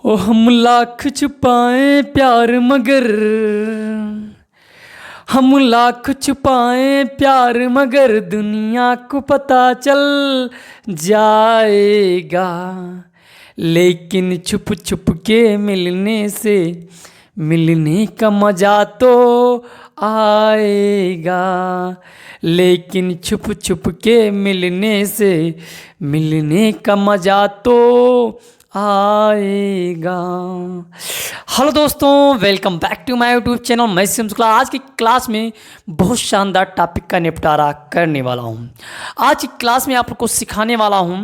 ओ हम लाख छुपाए प्यार मगर हम लाख छुपाए प्यार मगर दुनिया को पता चल जाएगा। लेकिन छुप छुप के मिलने से मिलने का मज़ा तो आएगा। लेकिन छुप छुप के मिलने से मिलने का मज़ा तो आएगा। हेलो दोस्तों, welcome back to my YouTube channel. मैं शुक्ला आज की क्लास में बहुत शानदार टॉपिक का निपटारा करने वाला हूं। आज की क्लास में आप लोग को सिखाने वाला हूं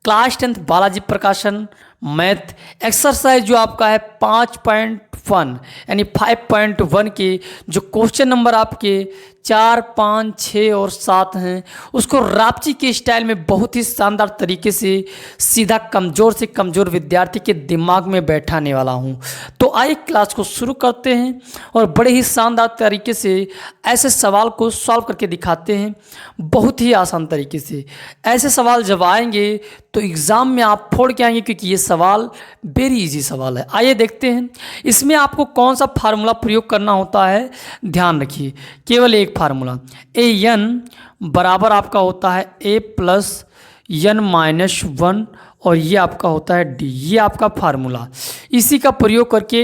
क्लास 10th बालाजी प्रकाशन मैथ एक्सरसाइज जो आपका है 5.1 यानी 5.1 के जो क्वेश्चन नंबर आपके 4, 5, 6 और 7 हैं, उसको रापची के स्टाइल में बहुत ही शानदार तरीके से सीधा कमज़ोर से कमज़ोर विद्यार्थी के दिमाग में बैठाने वाला हूं। तो आइए क्लास को शुरू करते हैं और बड़े ही शानदार तरीके से ऐसे सवाल को सॉल्व करके दिखाते हैं, बहुत ही आसान तरीके से। ऐसे सवाल जब आएंगे तो एग्ज़ाम में आप फोड़ के आएंगे, क्योंकि ये सवाल वेरी इजी सवाल है। आइए देखते हैं इसमें आपको कौन सा फार्मूला प्रयोग करना होता है। ध्यान रखिए, केवल एक फार्मूला ए एन बराबर आपका होता है ए प्लस एन माइनस 1 और ये आपका होता है डी। ये आपका फार्मूला, इसी का प्रयोग करके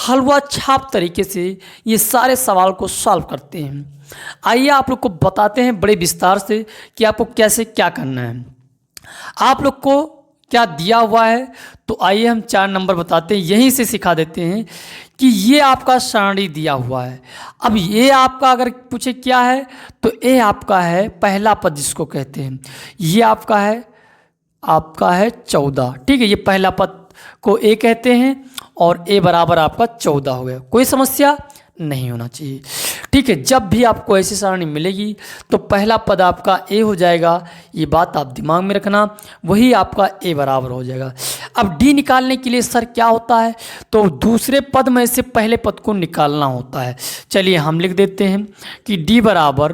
हलवा छाप तरीके से ये सारे सवाल को सॉल्व करते हैं। आइए आप लोग को बताते हैं बड़े विस्तार से कि आपको कैसे क्या करना है। आप लोग को क्या दिया हुआ है, तो आइए हम 4 नंबर बताते हैं, यहीं से सिखा देते हैं कि ये आपका सारणी दिया हुआ है। अब ये आपका अगर पूछे क्या है, तो ए आपका है पहला पद जिसको कहते हैं, ये आपका है 14। ठीक है, ये पहला पद को ए कहते हैं और ए बराबर आपका 14 हो गया। कोई समस्या नहीं होना चाहिए। ठीक है, जब भी आपको ऐसी सारणी मिलेगी तो पहला पद आपका ए हो जाएगा, ये बात आप दिमाग में रखना, वही आपका ए बराबर हो जाएगा। अब डी निकालने के लिए सर क्या होता है, तो दूसरे पद में से पहले पद को निकालना होता है। चलिए हम लिख देते हैं कि डी बराबर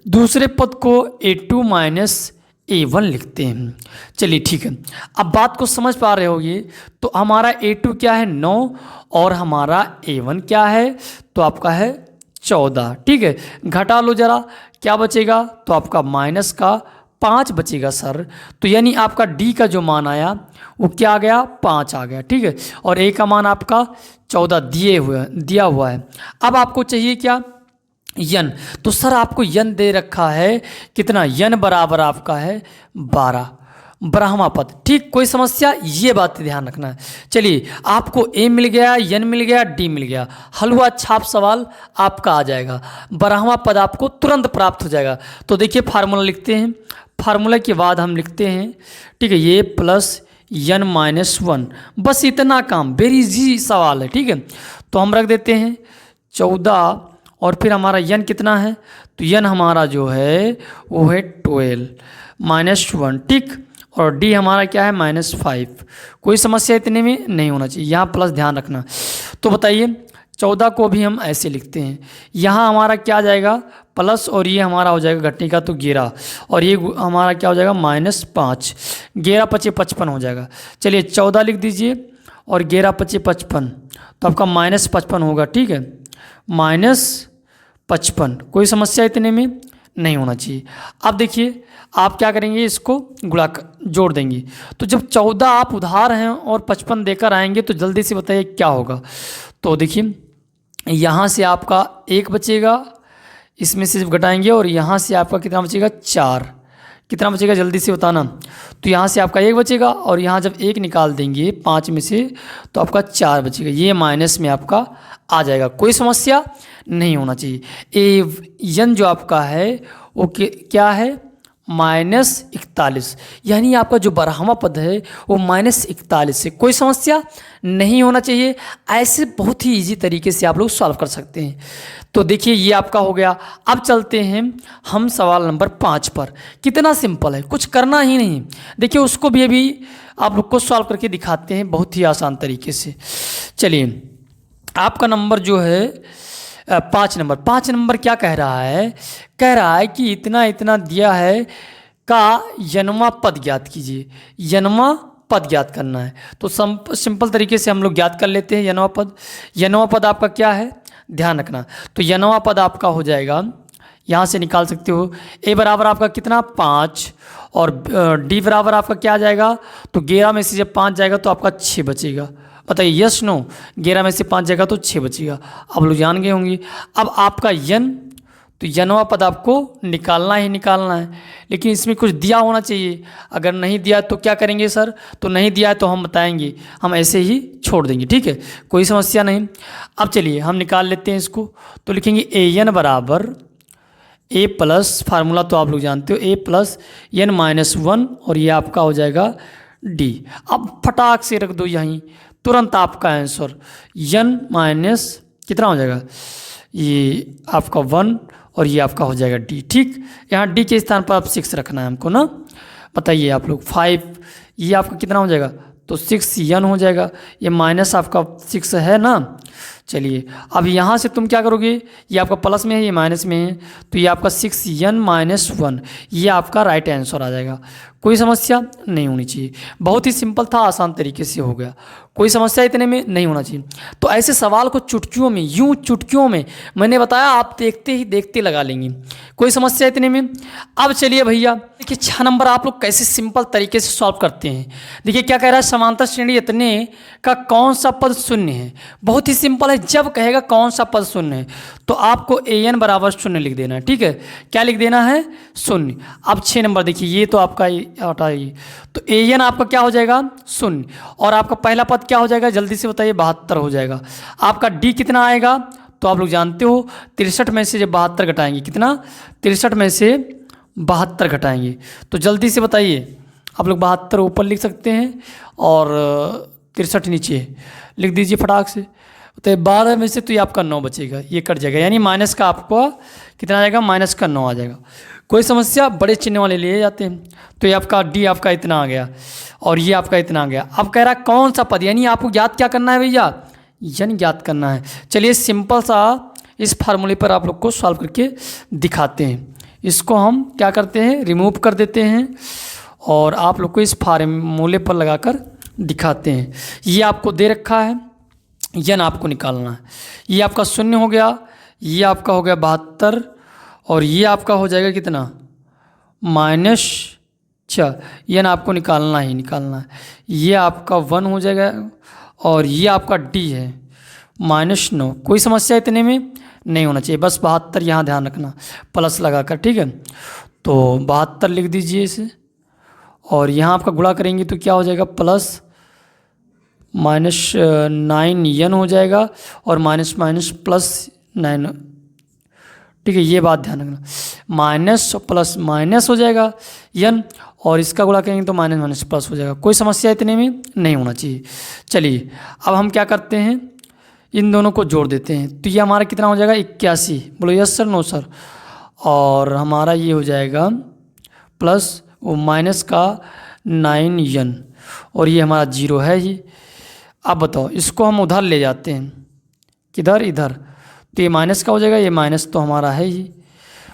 दूसरे पद को A2 माइनस A1 लिखते हैं। चलिए ठीक है, अब बात को समझ पा रहे होगे। तो हमारा A2 क्या है 9 और हमारा A1 क्या है, तो आपका है 14। ठीक है, घटा लो जरा, क्या बचेगा, तो आपका माइनस का 5 बचेगा सर। तो यानी आपका डी का जो मान आया वो क्या आ गया, 5 आ गया। ठीक है, और ए का मान आपका 14 दिया हुआ है। अब आपको चाहिए क्या, यन। तो सर आपको यन दे रखा है कितना, यन बराबर आपका है 12 ब्रह्मा पद। ठीक, कोई समस्या, ये बात ध्यान रखना है। चलिए आपको ए मिल गया, यन मिल गया, डी मिल गया, हलवा छाप सवाल आपका आ जाएगा, ब्रह्मा पद आपको तुरंत प्राप्त हो जाएगा। तो देखिए फार्मूला लिखते हैं, फार्मूला के बाद हम लिखते हैं, ठीक है, ये प्लस यन माइनस 1, बस इतना काम, वेरी इजी सवाल है। ठीक है, तो हम रख देते हैं 14 और फिर हमारा यन कितना है, तो यन हमारा जो है वो है 12 माइनस 1। ठीक, और डी हमारा क्या है -5। कोई समस्या इतने में नहीं होना चाहिए, यहाँ प्लस ध्यान रखना। तो बताइए 14 को भी हम ऐसे लिखते हैं, यहाँ हमारा क्या आ जाएगा प्लस, और ये हमारा हो जाएगा घटने का तो 11, और ये हमारा क्या हो जाएगा -5। 11 × 5 = 55 हो जाएगा। चलिए 14 लिख दीजिए और 11 × 5 = 55, तो आपका -55 होगा। ठीक है, -55, कोई समस्या इतने में नहीं होना चाहिए। अब देखिए आप क्या करेंगे, इसको जोड़ देंगे। तो जब 14 आप उधार हैं और 55 देकर आएंगे तो जल्दी से बताइए क्या होगा। तो देखिए यहाँ से आपका 1 बचेगा, इसमें से घटाएंगे, और यहाँ से आपका कितना बचेगा 4। कितना बचेगा जल्दी से बताना। तो यहाँ से आपका 1 बचेगा, और यहाँ जब 1 निकाल देंगे 5 में से तो आपका 4 बचेगा, ये माइनस में आपका आ जाएगा। कोई समस्या नहीं होना चाहिए। एन जो आपका है वो क्या है -41, यानी आपका जो बारहवां पद है वो -41 है। कोई समस्या नहीं होना चाहिए। ऐसे बहुत ही इजी तरीके से आप लोग सॉल्व कर सकते हैं। तो देखिए ये आपका हो गया। अब चलते हैं हम सवाल नंबर 5 पर। कितना सिंपल है, कुछ करना ही नहीं। देखिए उसको भी अभी आप लोग को सॉल्व करके दिखाते हैं बहुत ही आसान तरीके से। चलिए आपका नंबर जो है 5 नंबर क्या कह रहा है, कह रहा है कि इतना इतना दिया है का यनवा पद ज्ञात कीजिए। यनवा पद ज्ञात करना है। तो सिंपल तरीके से हम लोग ज्ञात कर लेते हैं यनवा पद। यनवा पद आपका क्या है, ध्यान रखना। तो यनवा पद आपका हो जाएगा, यहाँ से निकाल सकते हो, ए बराबर आपका कितना 5 और डी बराबर आपका क्या आ जाएगा, तो 11 में से जब 5 जाएगा तो आपका 6 बचेगा। बताइए यस नो, 11 में से 5 जाएगा तो 6 बचेगा। आप लोग जान गए होंगे। अब आपका यन, तो यनवा पद आपको निकालना ही निकालना है, लेकिन इसमें कुछ दिया होना चाहिए। अगर नहीं दिया तो क्या करेंगे सर, तो नहीं दिया है तो हम बताएंगे, हम ऐसे ही छोड़ देंगे, ठीक है, कोई समस्या नहीं। अब चलिए हम निकाल लेते हैं इसको। तो लिखेंगे ए एन बराबर ए प्लस, फार्मूला तो आप लोग जानते हो, ए प्लस एन माइनस 1 और ये आपका हो जाएगा डी। अब फटाक से रख दो यहीं, तुरंत आपका आंसर एन माइनस कितना हो जाएगा, ये आपका 1 और ये आपका हो जाएगा डी। ठीक, यहाँ डी के स्थान पर आप 6 रखना है हमको ना। बताइए आप लोग 5, ये आपका कितना हो जाएगा, तो 6 एन हो जाएगा, ये माइनस आपका 6 है ना। चलिए अब यहाँ से तुम क्या करोगे, ये आपका प्लस में है, ये माइनस में है, तो ये आपका 6 एन माइनस 1, ये आपका राइट आंसर आ जाएगा। कोई समस्या नहीं होनी चाहिए, बहुत ही सिंपल था, आसान तरीके से हो गया, कोई समस्या इतने में नहीं होना चाहिए। तो ऐसे सवाल को चुटकियों में, यूं चुटकियों में, मैंने बताया आप देखते ही देखते लगा लेंगे, कोई समस्या इतने में। अब चलिए भैया देखिए 6 नंबर आप लोग कैसे सिंपल तरीके से सॉल्व करते हैं। देखिए क्या कह रहा है, समांतर श्रेणी इतने का कौन सा पद शून्य है। बहुत ही सिंपल है, जब कहेगा कौन सा पद शून्य है तो आपको ए एन बराबर 0 लिख देना है। ठीक है, क्या लिख देना है, 0। अब 6 नंबर देखिए, ये तो आपका हटाइए, तो ए एन आपका क्या हो जाएगा 0, और आपका पहला पद क्या हो जाएगा, जल्दी से बताइए, 72 हो जाएगा। आपका डी कितना आएगा, तो आप लोग जानते हो 63 में से जब 72 घटाएंगे, कितना, 63 में से 72 घटाएंगे, तो जल्दी से बताइए आप लोग। 72 ऊपर लिख सकते हैं और 63 नीचे लिख दीजिए फटाक से। तो 12 में से तो ये आपका 9 बचेगा, ये कट जाएगा, यानी माइनस का आपको कितना आ जाएगा, माइनस का 9 आ जाएगा। कोई समस्या, बड़े चिन्ह वाले लिए जाते हैं। तो ये आपका डी आपका इतना आ गया और ये आपका इतना आ गया। अब कह रहा है कौन सा पद, यानी आपको ज्ञात क्या करना है भैया, यन ज्ञात करना है। चलिए सिंपल सा इस फार्मूले पर आप लोग को सॉल्व करके दिखाते हैं। इसको हम क्या करते हैं, रिमूव कर देते हैं और आप लोग को इस फार्मूले पर लगाकर दिखाते हैं। ये आपको दे रखा है, यन आपको निकालना है। ये आपका 0 हो गया, ये आपका हो गया 72 और ये आपका हो जाएगा कितना, -6, यन आपको निकालना ही निकालना है। ये आपका 1 हो जाएगा और ये आपका डी है -9। कोई समस्या इतने में नहीं होना चाहिए, बस 72 यहाँ ध्यान रखना प्लस लगाकर। ठीक है, तो 72 लिख दीजिए इसे और यहाँ आपका गुणा करेंगे तो क्या हो जाएगा, प्लस -9 यन हो जाएगा और माइनस माइनस प्लस 9। ठीक है, ये बात ध्यान रखना, माइनस प्लस माइनस हो जाएगा यन और इसका गुणा करेंगे तो माइनस माइनस प्लस हो जाएगा। कोई समस्या इतने में नहीं होना चाहिए। चलिए अब हम क्या करते हैं, इन दोनों को जोड़ देते हैं। तो ये हमारा कितना हो जाएगा 81, बोलो यस सर, नो सर, और हमारा ये हो जाएगा प्लस वो माइनस का 9 यन और ये हमारा 0 है ही। अब बताओ इसको हम उधर ले जाते हैं, किधर, इधर, तो ये माइनस का हो जाएगा, ये माइनस तो हमारा है ही,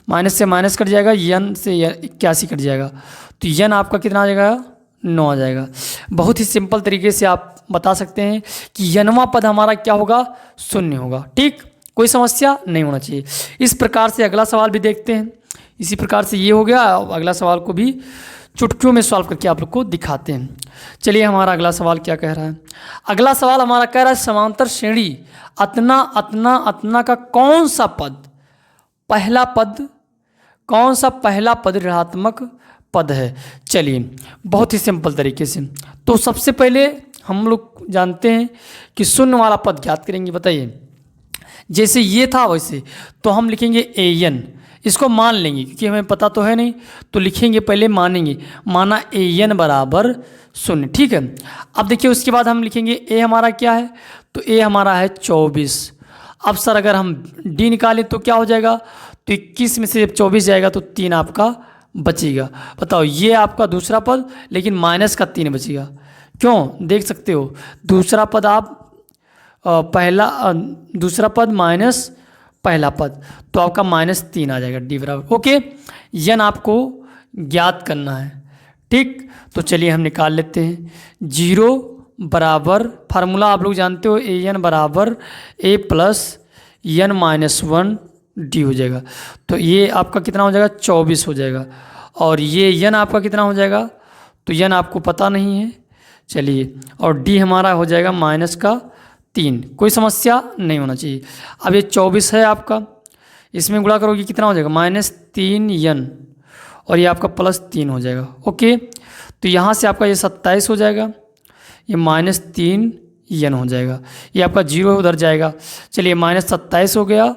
माइनस से माइनस कट जाएगा, यन से 81 कट जाएगा, तो यन आपका कितना आ जाएगा 9 आ जाएगा। बहुत ही सिंपल तरीके से आप बता सकते हैं कि यनवा पद हमारा क्या होगा, 0 होगा। ठीक, कोई समस्या नहीं होना चाहिए। इस प्रकार से अगला सवाल भी देखते हैं। इसी प्रकार से ये हो गया, अगला सवाल को भी चुटकियों में सॉल्व करके आप लोग को दिखाते हैं। चलिए हमारा अगला सवाल क्या कह रहा है। अगला सवाल हमारा कह रहा है समांतर श्रेणी अतना अतना अतना का कौन सा पद, पहला पद, कौन सा पहला पद ऋणात्मक पद है। चलिए बहुत ही सिंपल तरीके से, तो सबसे पहले हम लोग जानते हैं कि शून्य वाला पद ज्ञात करेंगे। बताइए जैसे ये था वैसे, तो हम लिखेंगे ए एन, इसको मान लेंगे क्योंकि हमें पता तो है नहीं, तो लिखेंगे पहले मानेंगे, माना ए एन बराबर 0। ठीक है, अब देखिए उसके बाद हम लिखेंगे ए हमारा क्या है, तो ए हमारा है 24। अब सर अगर हम डी निकालें तो क्या हो जाएगा, तो 21 में से जब 24 जाएगा तो 3 आपका बचेगा। बताओ ये आपका दूसरा पद, लेकिन माइनस का 3 बचेगा। क्यों, देख सकते हो दूसरा पद आप दूसरा पद माइनस पहला पद, तो आपका -3 आ जाएगा, डी बराबर। ओके, यन आपको ज्ञात करना है। ठीक, तो चलिए हम निकाल लेते हैं। 0 बराबर, फार्मूला आप लोग जानते हो, ए एन बराबर ए प्लस एन माइनस 1 डी हो जाएगा। तो ये आपका कितना हो जाएगा, 24 हो जाएगा। और ये एन आपका कितना हो जाएगा, तो एन आपको पता नहीं है, चलिए, और डी हमारा हो जाएगा -3। कोई समस्या नहीं होना चाहिए। अब ये 24 है आपका, इसमें गुणा करोगे कितना हो जाएगा, -3n, और ये आपका +3 हो जाएगा। ओके, तो यहाँ से आपका ये 27 हो जाएगा, ये -3n हो जाएगा, ये आपका 0 उधर जाएगा। चलिए -27 हो गया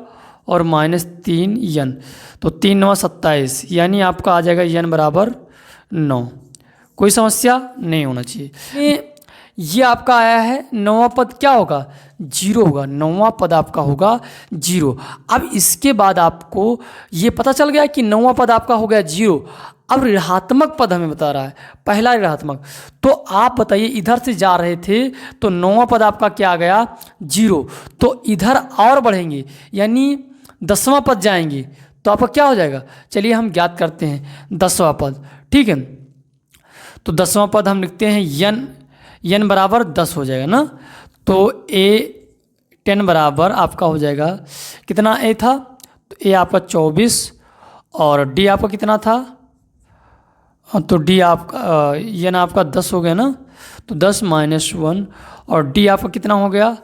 और -3n, तो 3 9 27, यानी आपका आ जाएगा n बराबर 9। कोई समस्या नहीं होना चाहिए। ये आपका आया है, 9वां पद क्या होगा, 0 होगा। 9वां पद आपका होगा 0। अब इसके बाद आपको ये पता चल गया कि 9वां पद आपका हो गया 0। अब ऋणात्मक पद हमें बता रहा है, पहला ऋणात्मक। तो आप बताइए, इधर से जा रहे थे तो 9वां पद आपका क्या आ गया, 0। तो इधर और बढ़ेंगे, यानी 10वां पद जाएंगे, तो आपका क्या हो जाएगा। चलिए हम ज्ञात करते हैं 10वां पद। ठीक है, तो 10वां पद हम लिखते हैं n बराबर 10 हो जाएगा ना। तो a10 बराबर आपका हो जाएगा, कितना a था, तो a आपका 24 और d आपका कितना था, तो d आपका n आपका 10 हो गया ना, तो 10 - 1, और d आपका कितना हो गया,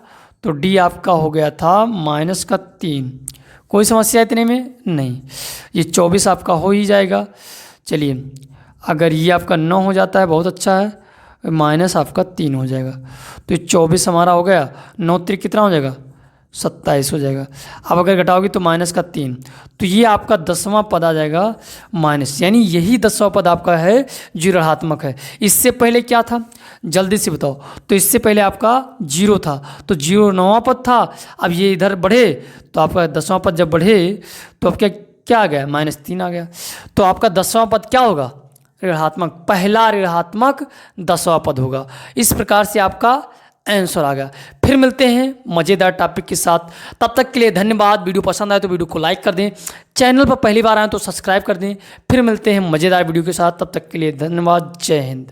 तो d आपका हो गया था -3। कोई समस्या इतने में नहीं, ये 24 आपका हो ही जाएगा। चलिए, अगर ये आपका 9 हो जाता है बहुत अच्छा है, माइनस आपका 3 हो जाएगा, तो ये 24 हमारा हो गया, 9 3 कितना हो जाएगा, 27 हो जाएगा। अब अगर घटाओगे तो -3, तो ये आपका 10वां पद आ जाएगा माइनस, यानी यही 10वां पद आपका है जो ऋणात्मक है। इससे पहले क्या था, जल्दी से बताओ। तो इससे पहले आपका 0 था, तो 0 9वां पद था। अब ये इधर बढ़े तो आपका 10वां पद जब बढ़े तो अब क्या आ गया, -3 आ गया। तो आपका 10वां पद क्या होगा, ऋणात्मक, पहला ऋणात्मक 10वां पद होगा। इस प्रकार से आपका आंसर आ गया। फिर मिलते हैं मज़ेदार टॉपिक के साथ, तब तक के लिए धन्यवाद। वीडियो पसंद आए तो वीडियो को लाइक कर दें, चैनल पर पहली बार आए तो सब्सक्राइब कर दें। फिर मिलते हैं मज़ेदार वीडियो के साथ, तब तक के लिए धन्यवाद। जय हिंद।